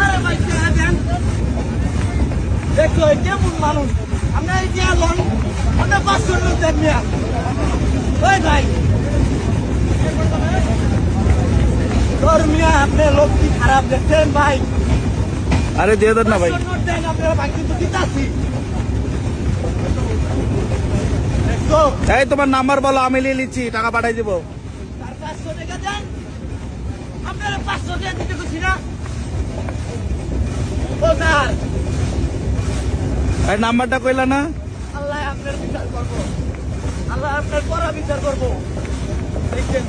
আরে ভাই দেন দেখো কেমন মানুষ আমরা এই যে লন আমরা 500 লোক দেন মিয়া ওই ভাই তোর মিয়া আপনি লোক কি খারাপ দেখছেন ভাই আরে দিয়ে দেন না ভাই আপনারা বাকি তো দিতাছি এই তোমার নাম্বার বলো আমি নিয়ে নিচ্ছি টাকা পাঠাই দিব 500 টাকা দেন আপনারা 500 টাকা দিতে খুশি না ও স্যার এই নাম্বারটা কইলা না আল্লাহ আপনার বিচার করবো আল্লাহ আপনার পড়া বিচার করবো দেখছেন